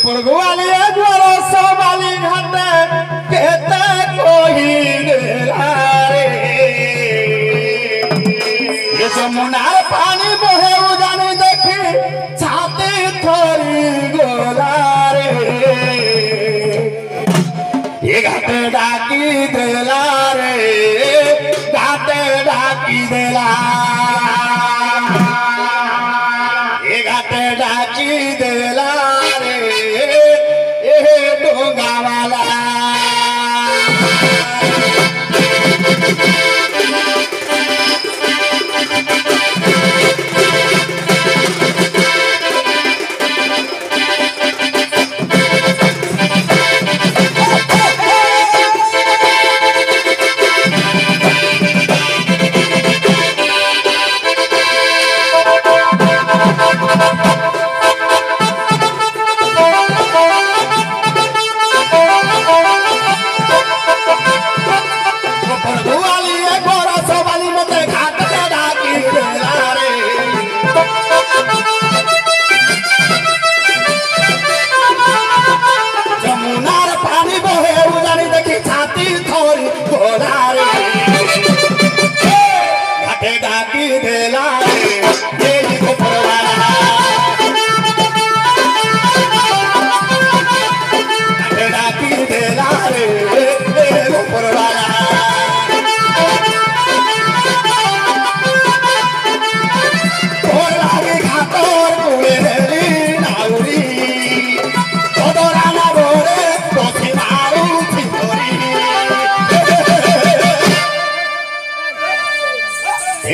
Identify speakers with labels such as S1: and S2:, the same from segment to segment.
S1: गोपर गोवाली ज्वर सवाली घाटे केते कोही रे ये जमुनार पानी बहे उजानी देखी छाती थोड़ी गोला रे ये घाटे डाकी देला रे घाटे डाकी देला ये घाटे डाकी देला रे ये डोंगा वाला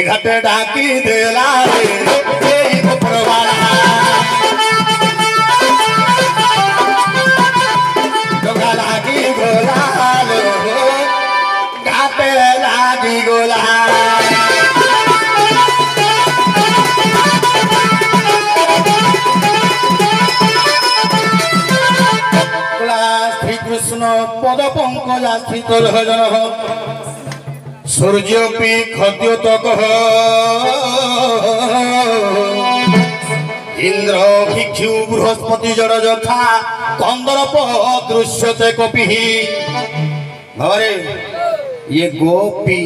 S1: घाटे डाकी देला रे ये गोपरवाला डोंगा लागी गोला लो घाटे लागी गोला श्री कृष्ण पद पंकजा स्थित भजन सूर्योपी खद्यो तक इंद्र भिक्षु बृहस्पति जड़ यथा कंदरप दृश्यते कपि अरे ये गोपी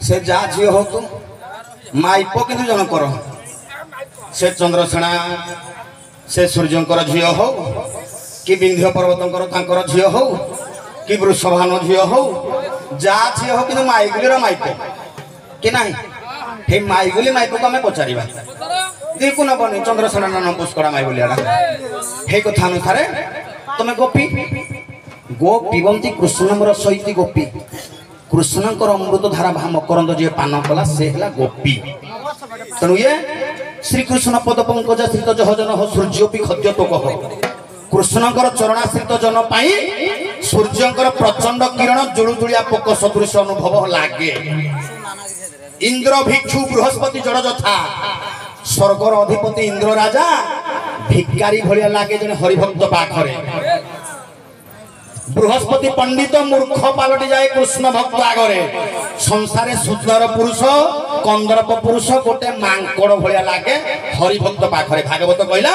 S1: से जा झी हो तुम माइप किंतु जन कर से चंद्रसेना से सूर्यंकर झी हो कि विंध्य पर्वतर झी हो कि वृषभान झी हो जा झी हो कि माइगुली माइप कि ना हे माइगुली माइप को आम पचार देखु नबनी चंद्रसेना नाम पुष्कड़ा माइगुलिया हे कथा अनुसार तुम गोपी गो पीबंती कृष्णमर सहित गोपी कृष्णकर अमृत धारा मकरंद जी पान कला से है गोपी तेणु ये श्रीकृष्ण पद पंकज स्थित जन हो सूर्योपी खद्य तो कह कृष्णकर चरणाश्रित जन पाई सूर्यंकर प्रचंड किरण जुलुजुलिया पोक सदृश अनुभव लागे इंद्र भिक्षु बृहस्पति जड़ यथा स्वर्गर अधिपति इंद्र राजा भिकारी भलिया लागे जने हरिभक्त पाखरे बृहस्पति पंडित मूर्ख पालटी जाए कृष्ण भक्त आगरे संसारे सुंदर पुरुष कंदरप पुरुष गोटे मांकड़ भलिया लागे हरिभक्त पाखरे भागवत कहला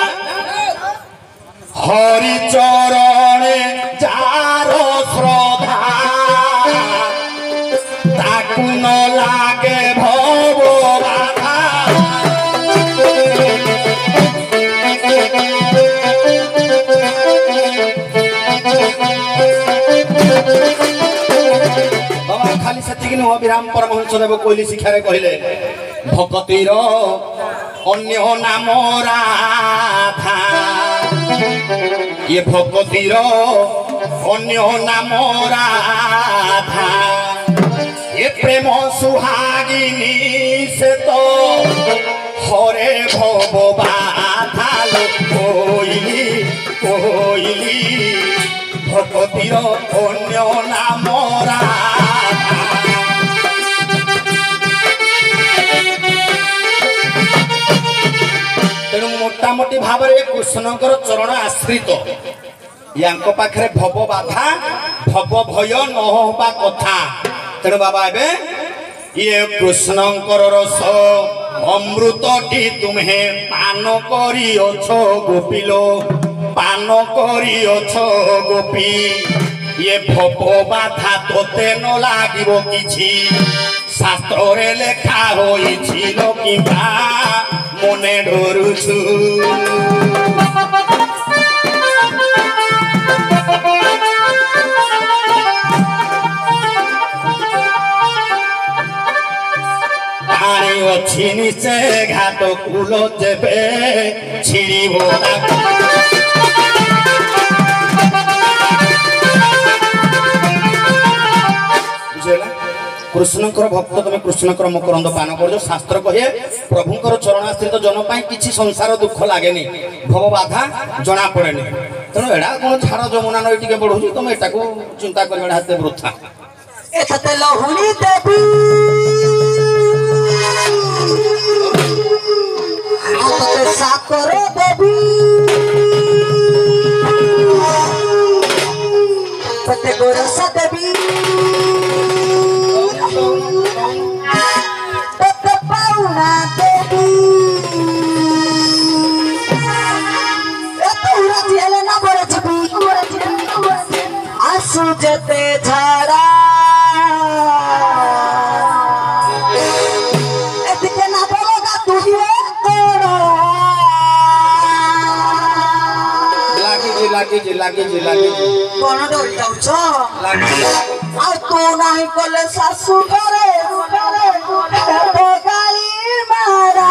S1: हरि चरणे जार श्रद्धा ताकु न लागे भव बाधा बाबा खाली सेतिक नुह विराम परमहंस देव कोइली शिक्षा रे कहले भक्तिर अन्य नाम राधा ये भक्तिर अन्य नाम राधा ये प्रेम सुहागिनी से तो हरे भव बाधा कोइली कोइली भक्तिर अन्य नाम राधा तेणु मोटामोटी भाव में कृष्णकर चरण आश्रित या पाखे भव बाधा भव भय न होबा कथा तेणु बाबा ए ये कृष्णकर रस अमृत टी तुम्हें पान करियो गोपिलो পান করিଅছ গোপী ये भोप बाधा तोते न লাগিব किछि शास्त्रे लेखा होइछिल किबा मने डरुछु पानी अछि निसे घाट कूल जेबे छिड़िबो कृष्णकर भक्त तुम कृष्णकर मकरंद पान कर शास्त्र कहे प्रभुंकर चरणाश्रित जन किसी संसार दुख लगे भव बाधा जना पड़े तेणु एड़ा कौन झाड़ जमुना नई टे बढ़ू तुम एटा को चिंता कर वृथा
S2: जते झाड़ा एतके ना बोलेगा तू ही तोड़ा
S1: लागी जी
S2: कौन डर जाउछ आ तू नाही कले सासू घरे गाली मारा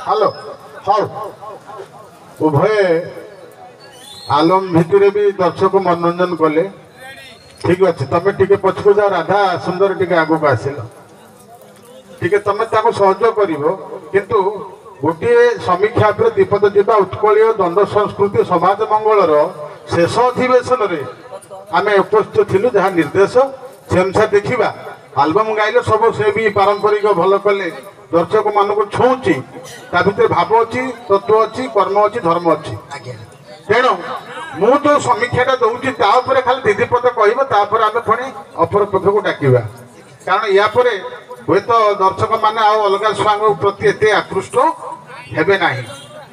S3: हेलो हाँ उभय आलम भितर भी दर्शक मनोरंजन कले ठीक अच्छे तुम टे पछकु जाओ राधा सुंदर टे आग को आसिल टे तुम सहयोग कर किंतु गोटे समीक्षा उपरे दीपद जीवा उत्कलीय द्वंद्व संस्कृति समाज मंगलर शेष अधिवेशन में आम उपस्थित थिलु जहाँ निर्देश से अनुसार देखा आलबम गाइले सब से भी पारंपरिक भल कले दर्शक मान को छुँची ता भर भाव अच्छी तत्व अच्छी कर्म अच्छी धर्म अच्छी तेणु मु जो समीक्षाटा दूसरी खाली दीदीपद कहपर आम पुणी अपर पक्ष को डाकवा कारण या हे तो दर्शक मैंने अलग छुआ प्रति एत आकृष्ट हेबे नहीं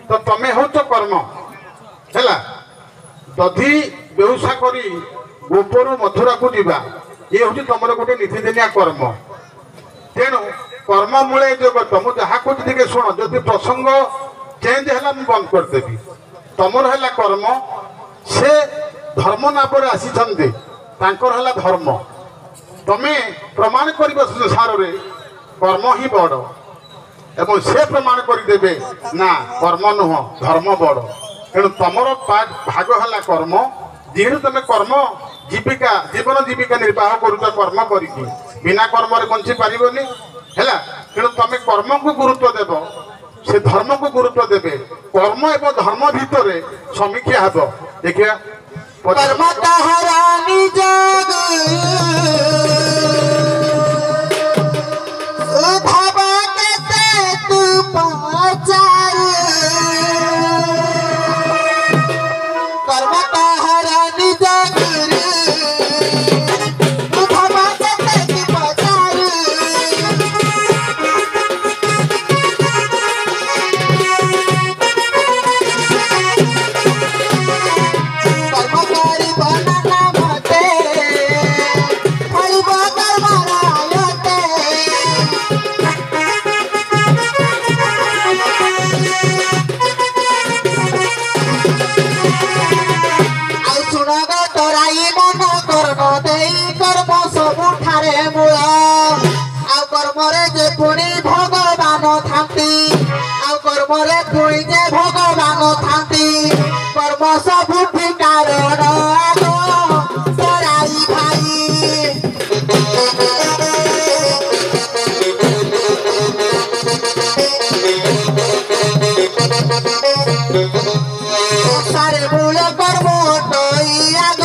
S3: तो तमें हो तो कर्म है दधि बेउसा करी गोपरू मथुरा को जीवा ये हूँ तुम गोटे नीतिदिनिया कर्म तेणु कर्म मूले जगत मुझे कह शुण जदि प्रसंग चेंज है बंद करदेवी तमर है कर्म से धर्म नाम आसी धर्म तमें प्रमाण कर संसार रे कर्म ही बड़ एवं से प्रमाण करदे ना कर्म नुह धर्म बड़ तेणु तुमर भाग है कर्म जेहू तुम कर्म जीविका जीवन जीविका निर्वाह करुच कर्म करके बिना कर्म बंची पारनी है तेणु तुम कर्म को गुरुत्व देव से धर्म को गुरुत्व देवे कर्म एवं धर्म भितर समीक्षा हे देखिए
S2: कर्म तहरा निज उद्धव केते तू पचार कर्म तहरा निज उद्धव केते तू पचार कर्मकारी बनना मते फलिब कर्मरायते आउ सुनग तोराई मन कर्म देई कर्म सबुठारे मूल आउ कर्मरे जे पुणी भगवान थांती आउ कर्मरे पुणी जे भगवान थांती कर्म सबु कारण आग तोराई भाई सारे मूल कर्म तोई आग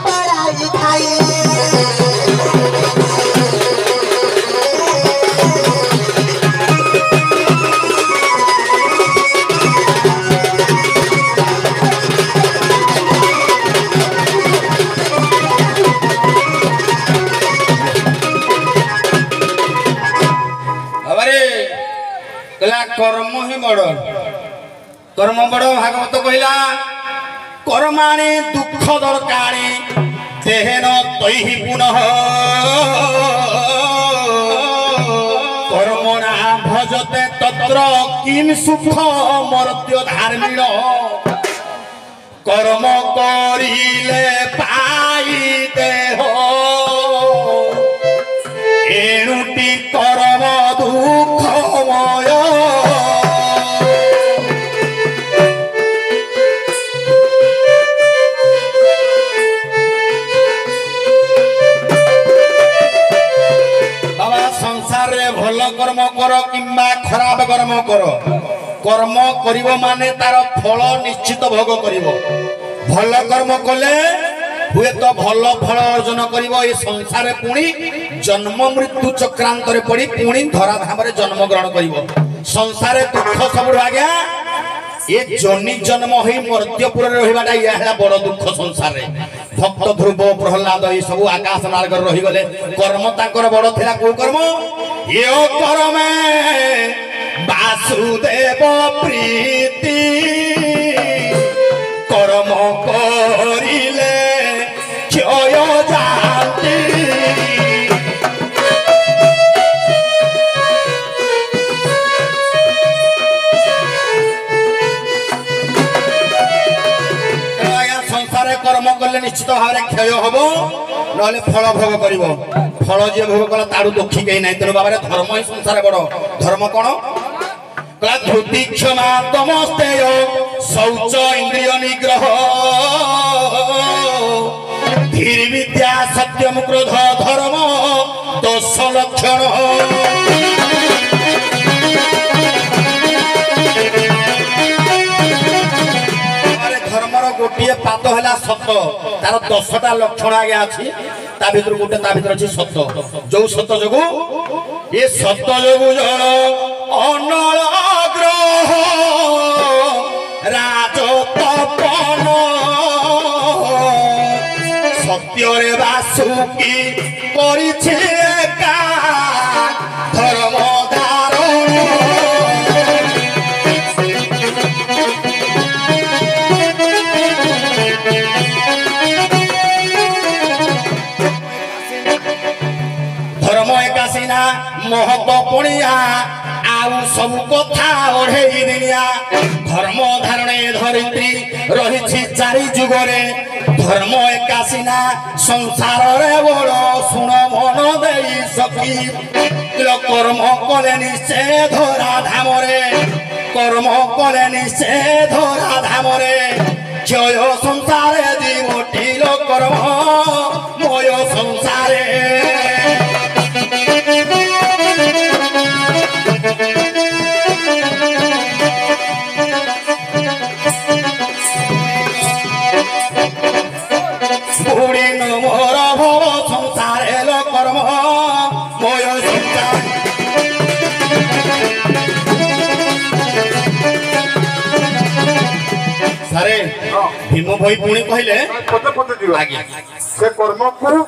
S2: तोराई खाई
S1: कर्म ही बड़ कर्म बड़ भागवत कहला कर्माणे दुख दरकारे देहेन तैहि पुनः कर्मणा भजते तत्र किम सुख मर्त्य धार्मिण कर्म करिले पाई देह एणुटी कर्म दुःखमय बाबा संसार रे भल कर्म कर किंबा खराब कर्म कर कर्म करिवो माने तार फल निश्चित भोग करिवो भल कर्म कले हुए तो भल फल अर्जन करिवो ए संसार पुणी जन्म मृत्यु चक्रांत रे पड़ी पुणी धराधाम रे जन्म ग्रहण करिवो संसार दुख सब आज्ञा ये जनी जन्म होई मर्त्यपुर रे रहिबाटा या है बड़ दुख संसार रे भक्त ध्रुव प्रहलाद ये सब आकाश मार्ग रे रहि गले कर्म ताकर बड़ थिला को कर्म यो कर्मे वासुदेव प्रीति कर्म करिले क्षय जाति संसार कर्म कले निश्चित भाव क्षय हम ना फल भोग कर फल जी भोग कला ताड़ू दुखी कहीं ना तेणु बाबा धर्म ही संसार बड़ धर्म कौन धृति क्षमा तमस्तेय शौच इंद्रिय निग्रह धीर विद्या सत्यम क्रोध धर्म दोष लक्षण पाद है सत तार 10टा लक्षण आगे अच्छी गोटे अच्छी सत जो सत जो ये सत जो जन अनल ग्रह राजतपन सत्य बासुकी करिछे एका धर्म धारण धर्म एका सिना महत पुणिया आउ सब कथा ओढ़ेई दिनिया धर्म धारणे धरित्री रही चारि जुगरे धर्म एका सिना संसार रे बड़ शुण मन दे सखी कर्म कले निषेध राधाम कर्म कले निषेध राधाम क्षय संसारे जीवटिल कर्म मय संसारे मोर भव संसारे लो कर्म मय संसार सारे भीम भाई पुणी कहले
S3: पते पते जीवा से कर्म को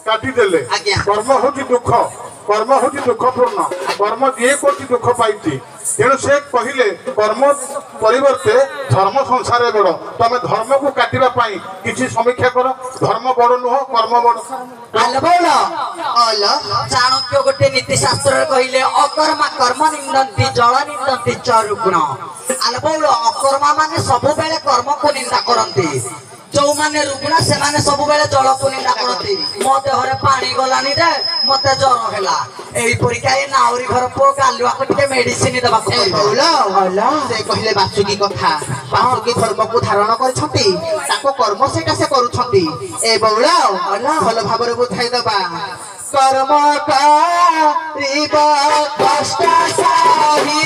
S3: काटी देले कर्म होची दुख कर्म होची दुखपूर्ण कर्म जे कोची दुख पाइती तेणु से कहले कर्म परिवर्ते धर्म संसार बड़ तमे धर्म को काटिबा पाई किछि समीक्षा करो धर्म बड़ नुह कर्म बड़
S2: चाणक्य गोटे नीति शास्त्र कहले अकर्मा कर्म निंदन्ति जल निंदन्ति च रुग्ण आलबौल अकर्मा माने सब बेले कर्म को निंदा करंती जो माने रुग्ण से माने सब बेले जल को निंदा करंती मो देहरे पानी गलानी रे मते ज्वर हैला एई परिका ए नाउरी घर पो गालुआ को टिके मेडिसिन देबा को होला
S4: से कहले बासुकी कथा बासुकी धर्म को धारण करछंती ताको कर्म सेटा से करूछंती ए बौला भल भाबरे बुझाई दबा कर्म करिबा कष्ट साही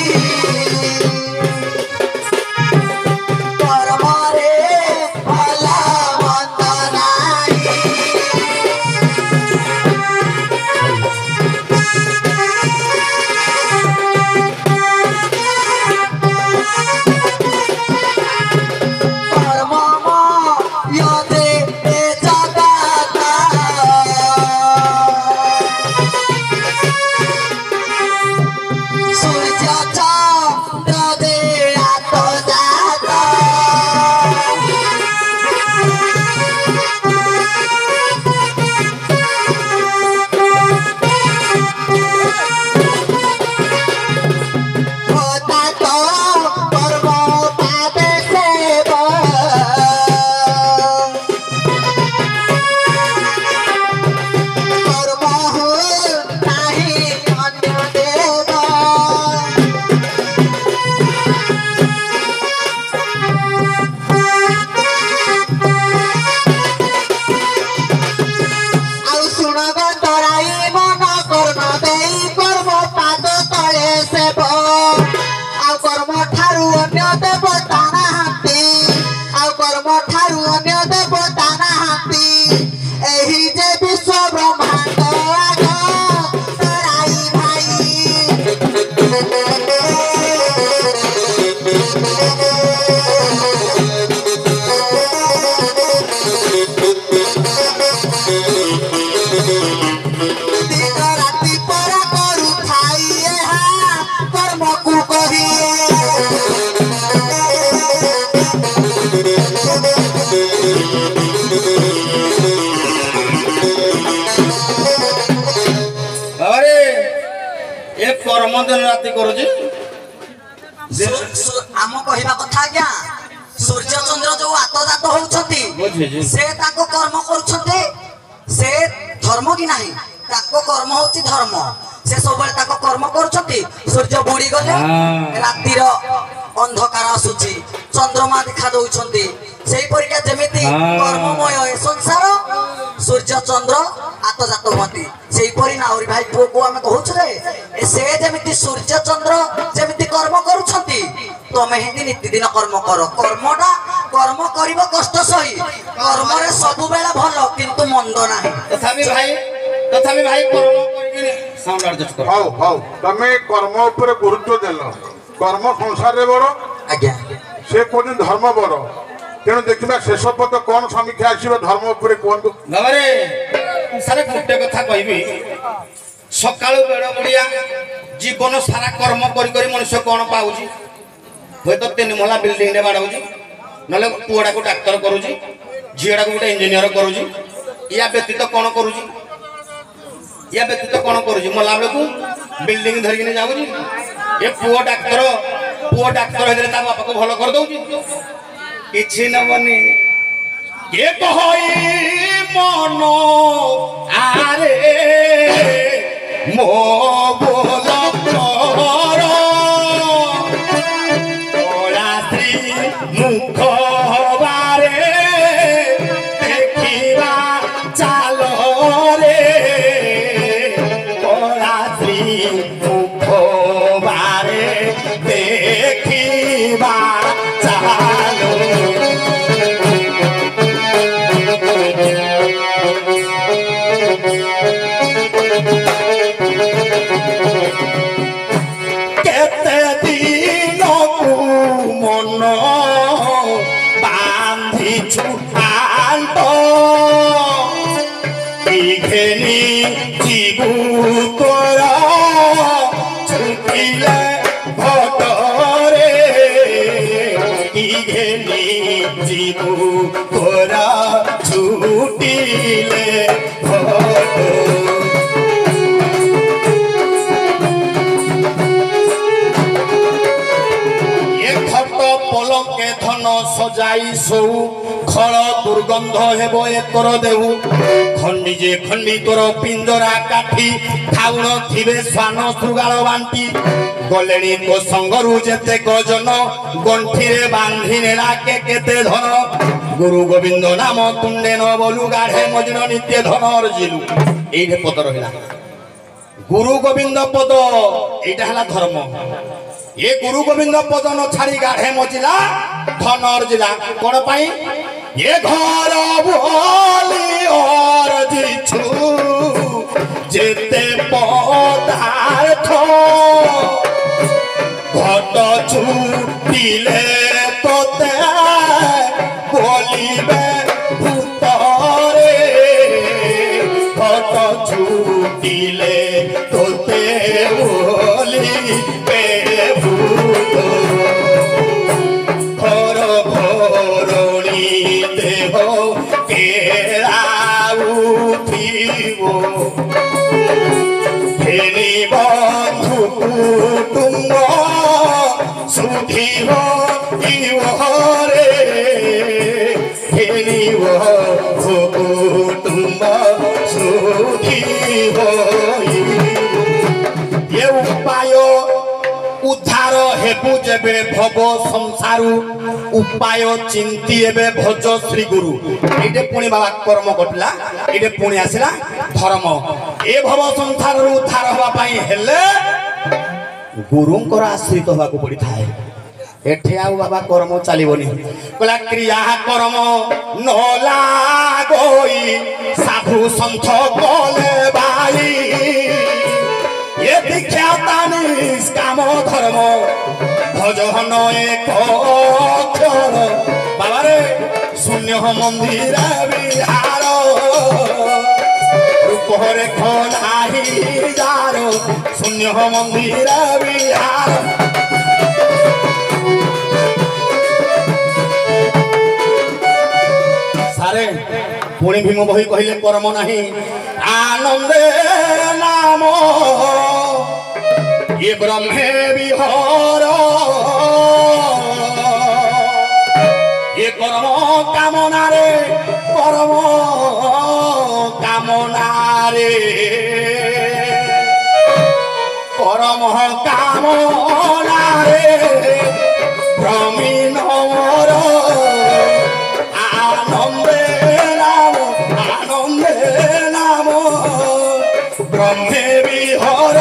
S1: कर्म दिन राति करूची
S2: आम कहवा कथा आज्ञा सूर्य चंद्र जो आतजात होउछंती से ताको कर्म करूछंती से धर्म की नाही ताको कर्म होची धर्म से सब बेले ताको कर्म करूछंती सूर्य बुड़ी गले रातिर अंधकार आसुची चंद्रमा देखा दउछंती सेही परिका जेमिति कर्ममय ए संसार सूर्य चंद्र आतजात होती सेही परि नाउरी भाई पुओ को हम कहउछ रे से जेमिति सूर्य चंद्र जेमिति कर्म करूछंती तमे हिंदी नित्य दिन कर्म करो कर्मटा কর্ম করিব কষ্ট সহি কর্মরে সবুবেলা ভালো কিন্তু মন্দ নাই
S1: তথাপি ভাই কর্ম করিকিনি সাউন্ড আডজস্ট কর
S3: ହଉ ହଉ ତମେ କର୍ମ ଉପରେ ଗୁରୁତ୍ୱ ଦେଲ କର୍ମ ସଂସାରରେ ବଡ
S2: আজ্ঞা
S3: ସେ କହୁଛନ୍ତି ଧର୍ମ ବଡ ତେଣୁ ଦେଖିବା ଶେଷ ପଦ କଣ ସମୀକ୍ଷା ଆସିବ ଧର୍ମ ଉପରେ କୁହନ୍ତୁ
S1: ବାବାରେ ସାରେ ଗୋଟେ କଥା କହିବି ସକାଳୁ ବେଳ ବୁଡ଼ିଆ ଜୀବନ ସାରା କର୍ମ କରି କରି ମଣିଷ କଣ ପାଉଛି ହୁଏତ 3 ମହଲା ବିଲ୍ଡିଂରେ ବାଡ଼ଉଛି ନହେଲେ ପୁଅଟାକୁ ଡାକ୍ତର କରୁଛି ଝିଅଟାକୁ ଗୋଟେ ଇଞ୍ଜିନିୟର କରୁଛି ୟା ବ୍ୟତୀତ କଣ କରୁଛି ମଲା ବେଳକୁ ବିଲ୍ଡିଂ ଧରିକିନି ଯାଉଛି ଏ ପୁଅ ଡାକ୍ତର ହେଇଥିଲେ ତା ବାପାକୁ ଭଲ କରିଦଉଛି କିଛି ନବନି কে কহই মন আরে মো বল কর রাত্রি মুখ বারে দেখিবা চাল রে রাত্রি মুখ বারে দেখিবা চাল কেতে দিনকু মন বান্ধিছু আন্ত ঘেনি জীবু তোর ছুটিলে ভটরে ঘেনি জীবু তোর ছুটিলে ভট পলকে ধন সজাই সৌ খল দুর্গন্ধ হেব একর দেহু খন্ডিজে খন্ডি তোর পিঞ্জরা কাঠি খাউন থিবে শ্বান শৃগাল বান্টি গলেনি তো সঙ্গরু যেতে গজন গণ্ঠিরে বান্ধি নেলা কেতে ধন গুরু গোবিন্দ নাম তুণ্ডে ন বলু গাঢ়ে মজন নিত্য ধনর জিলু এইটা পদ রহিলা গুরু গোবিন্দ পদ এইটা হলা ধর্ম ये गुरु गोविंद पद न छाड़ी गाढ़े मजिला धन अर्जिला कौन पाई ये घर बोली अर्जिछु जेते पदार्थ घट छुटिले तोते बोलिबे भूतरे घट छुटिले तोते बोलिबे ঘর ঘরণী দেহ কেড়াউথিব ফেরি বন্ধু কুটুম্ব সুধিব ইহরে ফেরি বন্ধু কুটুম্ব সুধিব এ উপায় উদ্ধার হেবু যেবে ভব সংসারু উপায় চিন্তি এবে ভজ শ্রী গুরু এইটা পুনি বাবা কর্ম ঘটলা এইটা পুনি আসিলা ধর্ম এ ভব সংসার উদ্ধার হওয়া পাই হেলে গুরুঙ্কর আশ্রিত হওয়াকে পড়িথায় এঠে আউ বাবা কর্ম চালিবনি কলা ক্রিয়া কর্ম নলাগই সাধু সন্থ গলে বাই ये दीक्षा निष्काम धर्म भजन एक अक्षर बाबा रे शून्य मंदिर विहार रूप रेख नाही जार शून्य मंदिर विहार सारे पुणी भीम बही कहले कर्म नाही आनंदे नाम ये ब्रह्मे विहर ये कर्म कामना रे कर्म कामना रे भ्रमीन मोर आनंदे नाम ब्रह्मे विहर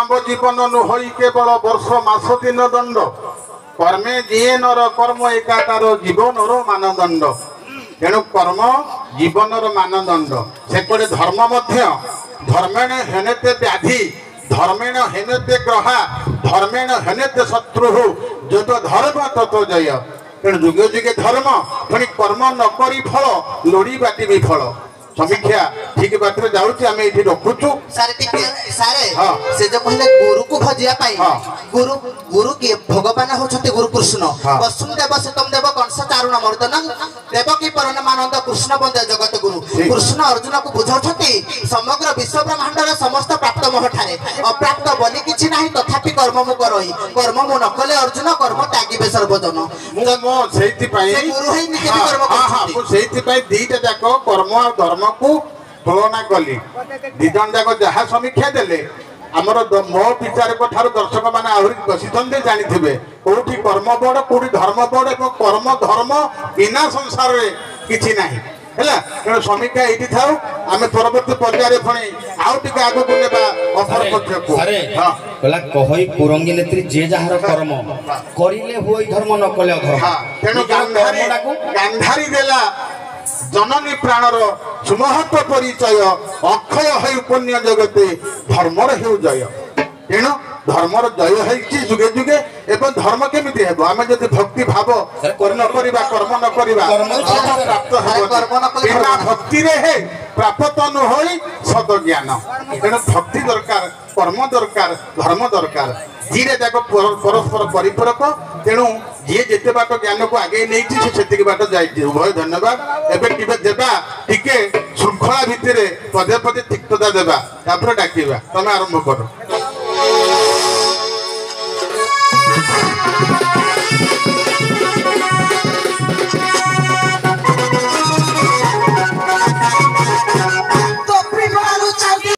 S3: ମାନବ ଜୀବନ ନୁହଇ କେବଳ ବର୍ଷ ମାସ ଦିନ ଦଣ୍ଡ କର୍ମେ ଯିଏ ନର କର୍ମ ଏକା ତାର ଜୀବନର ମାନଦଣ୍ଡ। ତେଣୁ କର୍ମ ଜୀବନର ମାନଦଣ୍ଡ। ସେପଟେ ଧର୍ମ ମଧ୍ୟ ଧର୍ମେଣ ହେନେତେ ବ୍ୟାଧି ଧର୍ମେଣ ହେନେତେ ଗ୍ରହା ଧର୍ମେଣ ହେନେତେ ଶତ୍ରୁ ଯତ ଧର୍ମ ତତ ଜୟ। ତେଣୁ ଯୁଗେ ଯୁଗେ ଧର୍ମ ପୁଣି କର୍ମ ନ କରି ଫଳ ଲୋଡ଼ି ବାଟିବି ଫଳ। ସମୀକ୍ଷା ଠିକ ବାଟରେ ଯାଉଛି ଆମେ ଏଇଠି ରଖୁଛୁ।
S4: ସାରେ ଟିକେ ସାରେ
S3: ହଁ।
S4: ସେ ଯୋଉ କହିଲେ ଗୁରୁକୁ ଭଜିବା ପାଇଁ
S3: ହଁ।
S4: ଗୁରୁ କିଏ ଭଗବାନ ହଉଛନ୍ତି ଗୁରୁ କୃଷ୍ଣ।
S3: ହଁ।
S4: ବସୁମ ଦେବ ଶୀତମ ଦେବ କଂସ ଚାରୁଣ ମର୍ଦନ ଦେବକୀ ପରମାନନ୍ଦ କୃଷ୍ଣ ବନ୍ଦେ ଜଗତ ଗୁରୁ।
S3: ଠିକ।
S4: କୃଷ୍ଣ ଅର୍ଜୁନକୁ ବୁଝାଉଛନ୍ତି ସମଗ୍ର ବିଶ୍ୱ ବ୍ରହ୍ମାଣ୍ଡର ସମସ୍ତ ପ୍ରାପ୍ତ ମୋହଠାରେ ଅପ୍ରାପ୍ତ ବୋଲି କିଛି ନାହିଁ ତଥାପି କର୍ମ ମୁଁ କରଇ କର୍ମ ମୁଁ ନ କଲେ ଅର୍ଜୁନ କର୍ମ ତ୍ୟାଗିବେ ସର୍ବଜନ।
S3: ମୁଁ ସେଇଥିପାଇଁ
S4: ସେ ଗୁରୁ ହେଇ ନିଜେ ବି କର୍ମ କରୁଛନ୍ତି।
S3: ମୁଁ ସେଇଥିପାଇଁ ଦିଟା ଯାକ କର୍ମ ଆଉ ଧର୍ମକୁ ତୁଳନା କଲି। ଦି ଜଣ ଯାକ ଯାହା ସମୀକ୍ଷା ଦେଲେ ଆମର ମୋ ବିଚାରକ ଠାରୁ ଦର୍ଶକ ମାନେ ଆହୁରି ବସିଛନ୍ତି ଜାଣିଥିବେ କୋଉଠି କର୍ମ ବଡ କୋଉଠି ଧର୍ମ ବଡ ଏବଂ କର୍ମ ଧର୍ମ ବିନା ସଂସାରରେ କିଛି ନାହିଁ ହେଲା। ତେଣୁ ସମୀକ୍ଷା ଏଇଠି ଥାଉ ଆମେ ପରବର୍ତ୍ତୀ ପର୍ଯ୍ୟାୟରେ ପୁଣି ଆଉ ଟିକେ ଆଗକୁ ନେବା ଅପର ପର୍ଯ୍ୟକୁ।
S1: କହିଲା କହଇ କୁରଙ୍ଗୀ ନେତ୍ରୀ ଯେ ଯାହାର କର୍ମ କରିଲେ ହୁଏ ଧର୍ମ ନ କଲେ ଅଧର୍ମ।
S3: ତେଣୁ ଗାନ୍ଧାରୀ ଦେଲା ଜନନୀ ପ୍ରାଣର ସୁମହତ୍ଵ ପରିଚୟ ଅକ୍ଷୟ ହେଉ ପୁଣ୍ୟ ଜଗତେ ଧର୍ମର ହେଉ ଜୟ। ତେଣୁ ଧର୍ମର ଜୟ ହେଇଛି ଯୁଗେ ଯୁଗେ। ଏବଂ ଧର୍ମ କେମିତି ହେବ ଆମେ ଯଦି ଭକ୍ତି ଭାବ ନ କରିବା କର୍ମ ନ କରିବା ପ୍ରାପ୍ତ ହେବ। ବିନା ଭକ୍ତିରେ ହେ ପ୍ରାପ୍ତ ନ ହୋଇ ସଦ ଜ୍ଞାନ। ତେଣୁ ଭକ୍ତି ଦରକାର କର୍ମ ଦରକାର ଧର୍ମ ଦରକାର ଦିରେ ଯାକ ପରସ୍ପର ପରିପୂରକ। ତେଣୁ ଯିଏ ଯେତେ ବାଟ ଜ୍ଞାନକୁ ଆଗେଇ ନେଇଛି ସେ ସେତିକି ବାଟ ଯାଇଛି। ଉଭୟ ଧନ୍ୟବାଦ। ଏବେ କେବେ ଦେବା ଟିକେ ଶୃଙ୍ଖଳା ଭିତରେ ପଦେ ପଦେ ତିକ୍ତତା ଦେବା ତାପରେ ଡାକିବା। ତମେ ଆରମ୍ଭ କର।